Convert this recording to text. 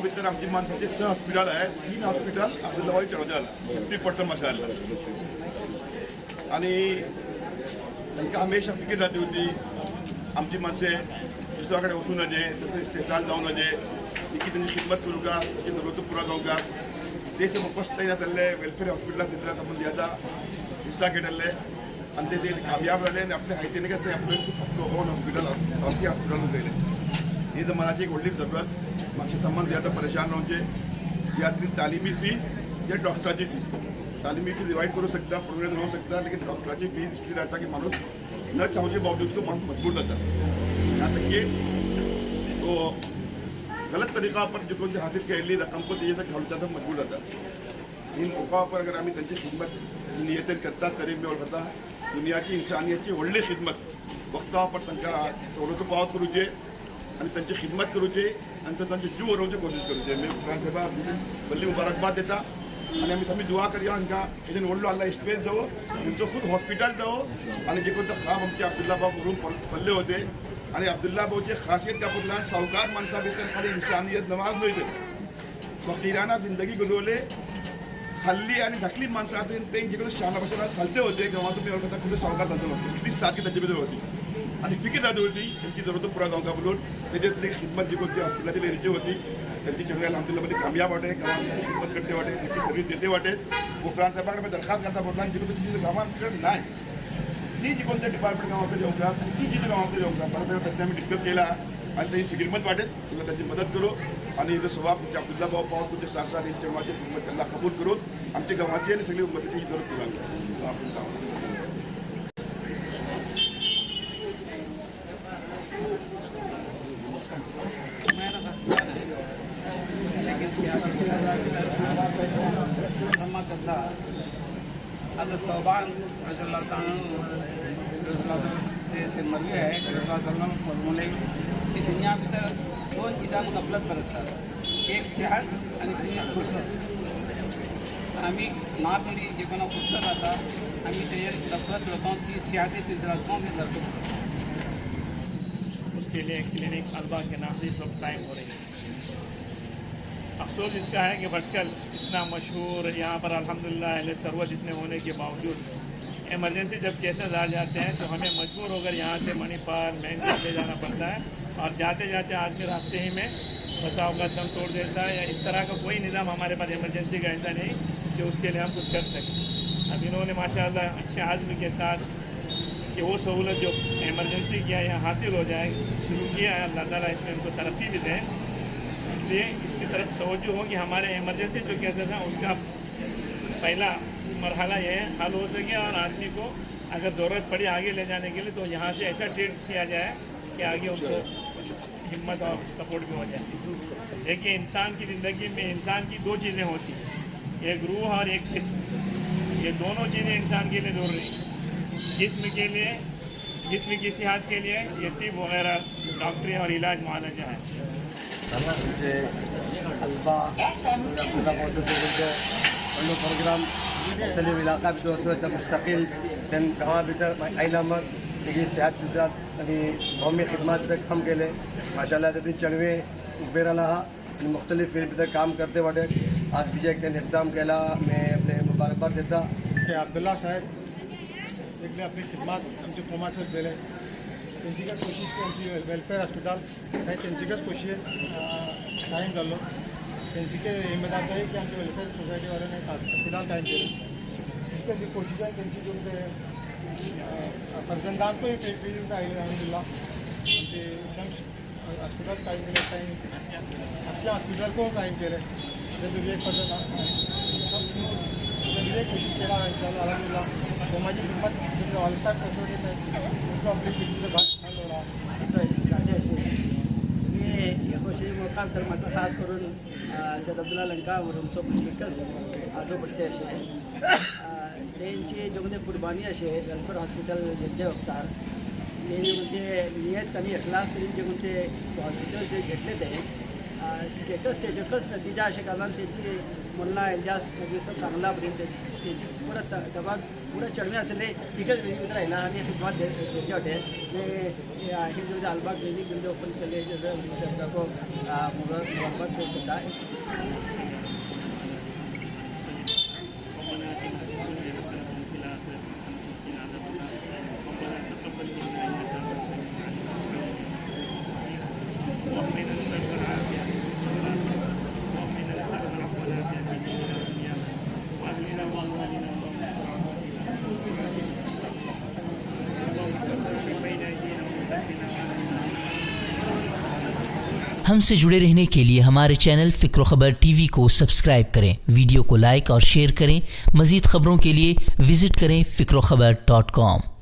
भितर आमची माणसाचे 6 हॉस्पिटल आहेत. 3 हॉस्पिटल अब्दुल्लावाडी चढवल्याला 50% मातशें जाल्ले आनी तांकां हमेशा फिकीर रावती होती आमची माणसे दुसऱ्या कडेन वचूं नजे, स्टेटार जावं नजे, इतकी तेंची खिदमत करूं का, तेची जरूरत पुरा जावं का. ते से फस्ट टाइम जाल्ले वेलफेअर हॉस्पिटलात भितर आपण येता दिसता केटल्ले आनी ते कामयाब जाले आनी आपल्या हायतीनच ते आपले ओन हॉस्पिटल खासगी हॉस्पिटल उलयले. ही जमानाची एक व्हडली जरूरत. मातशें समज येता परेशान रावचे. यातली तालिमी फीज या डॉक्टराची फीज. तालिमी फीज डिवाइड करूं शकता, प्रोग्रेस होऊ शकता, लेकिन डॉक्टराची फीज इतली राहता की माणूस न चाहूचे बावजूद तो माणूस मजबूर जाता. यहाँ तक कि तो गलत तरीका पर जो से हासिल करेली रकम को तेजे तक हल्का तक मजबूर रहता. इन मौकाओं पर अगर आम्ही त्यांची खिदमत नियतेन करता करीब में ओळखता दुनियाची इंसानियतची व्हडली खिदमत वक्ता पर तांकां सवलतो पावत करूचे आणि त्यांची खिदमत करूचे आणि तांचे जीव व्हरोवचे कोशिश करूचे. मी साहेबा व्हडली मुबारकबाद देता आणि आम्ही सगळी दुआ करया हांकां हेजेन व्हडलो अल्लाह स्पेस दवो, तेंचो खूब हॉस्पिटल दवो आणि जे कोणतं काम आमचे अब्दुल्ला भाऊ करून पडले होते आणि अब्दुल्ला भाऊची खासियत त्या पुतल्यान सावकार माणसा भितर खाली इंसानियत नवाज न्हय फकीराना जिंदगी गुजरले खाल्ली आणि धाकली माणसं आता ते जिकडे शाळा भाषेला चालते होते तेव्हा तुम्ही ओळखता कुठे सावकार चालतो होते. इतली सारखी त्यांच्या भितर होती आणि फिकीर राहत होती त्यांची जरूरत पुरा जावं का बोलून त्याच्यातली खिदमत जी कोणती हॉस्पिटलची लेरीची होती त्यांची चेहऱ्या अल्हम्दुलिल्लाह कामयाब वाटे, खिदमत करते वाटे, त्यांची सर्व्हिस देते वाटे. गुफरान साहेबांकडे दरखास्त करता बोलला जी कोणती गावांकडे नाही ती जी कोणत्या डिपार्टमेंट गावाकडे येऊ का ती जिथे गावाकडे येऊ का परत त्यांनी आम्ही डिस्कस केला आणि त्यांची फिकिरमत वाटेत तुला त्यांची मदत करू आणि जो स्वभाव तुमच्या अब्दुल्ला भाऊ पाव तुमचे साथ साथ यांच्या गावाची खिदमत त्यांना कबूल करून आमच्या गावाची आणि सगळी मदतीची जरूरत तुला आता सोबान मरले आहे फॉर्म्युले की दुनिया भितर 2 इदान गफलत करतात. एक सेहत आणि 3 फुर्सत. आम्ही महापिढी जे कोणा फुर्सत आता आम्ही ते गफलत करतो ती सेहती सिलसिला में करतो. उसके लिए क्लिनिक अल्बा के नाम से इस वक्त टाइम हो रही है. अफसोस इसका है कि भटकल इतना मशहूर यहाँ पर अल्हम्दुलिल्लाह अहले सरवत इतने होने के बावजूद इमरजेंसी जब केसेस आ जाते हैं तो हमें मजबूर होकर यहाँ से मणिपाल मैनपुर ले जाना पड़ता है और जाते जाते आदमी रास्ते ही में बसाव का दम तोड़ देता है. या इस तरह का कोई निज़ाम हमारे पास इमरजेंसी का ऐसा नहीं कि उसके लिए हम कुछ कर सकें. अब इन्होंने माशाअल्लाह अच्छे आज़्म के साथ कि वो सहूलत जो इमरजेंसी किया यहाँ हासिल हो जाए शुरू किया है. अल्लाह ताला इसमें उनको तरक्की भी दें. इसलिए इसकी तरफ तवज्जो हो कि हमारे इमरजेंसी जो केसेस हैं उसका पहला मरहला ये हल हो सके और आदमी को अगर ज़रूरत पड़ी आगे ले जाने के लिए तो यहाँ से ऐसा ट्रीट किया जाए कि आगे उनको हिम्मत और सपोर्ट भी हो जाए. देखिए इंसान की ज़िंदगी में इंसान की 2 चीज़ें होती हैं, एक रूह और एक जिस्म. ये दोनों चीज़ें इंसान के लिए ज़रूरी हैं. जिस्म की सेहत के लिए ये तिब वगैरह डॉक्टरी और इलाज मुआलजा है. मुझे अल्बा प्रोग्राम मुख्तलिफ इलाका भी होता मुस्तकिल गाँव भीतर आई नंबर देखिए सेहत सिलसिला कौमी खिदमत तक हम केले माशाल्लाह ते चढ़वे उभे रहा मुख्तलिफ फील्ड भीतर काम करते वाटे. आज बीजे एक इकदाम केला मैं अपने मुबारकबाद देता कि अब्दुल्ला साहेब एक अपनी खिदमत आमचे कोमासर दिले. त्यांचीच कोशिश त्यांची वेलफेअर हॉस्पिटल काही त्यांचीच कोशिश कायम जाल्लो. त्यांची हिम्मत आहे की आमच्या वेलफेअर सोसायटीवाल्यांनी हॉस्पिटल कायम केलं. इसकी कोशिश आहे त्यांची जो फर्जंदान को फील्ड आयले अलहमदुलिल्लाह आमचे शम्स हॉस्पिटल कायम केले काही असल्या हॉस्पिटल को कायम केले. एक फर्जंदान कोशिश केला अलहमदुलिल्लाह. तो माझी हिम्मत वालसाहेब कसोटी साहेब उनको अपनी फिल्डचा भाग छान होणार यशस्वी मुकाम तर म्हाका खास करून सैयद अब्दुल्ला लंका वरूनचो विकस आजो पडटे अशें तेंची ज्यो म्हणजे कुर्बानी अशें वेलफेअर हॉस्पिटल जे वक्तार ते म्हणजे नियत आनी इखलास जे म्हणजे हॉस्पिटल जे घेतले ते तेजकच नतिजा अशें कारण तेजी मुन्ना इलियास प्रोड्युसर सांगला पर्यंत तेजी परत दबाग पुरा चळवे आसले तिकच वेजी भितर आयला आनी खिदमत तेजे हॉटेल हे जो लालबाग क्लिनिक बिल्ड ओपन केले को मोहब्बत करता हमसे जुड़े रहने के लिए हमारे चैनल फ़िक्र ख़बर टीवी को सब्सक्राइब करें, वीडियो को लाइक और शेयर करें। मज़ीद ख़बरों के लिए विज़िट करें फ़िक्रखबर.com।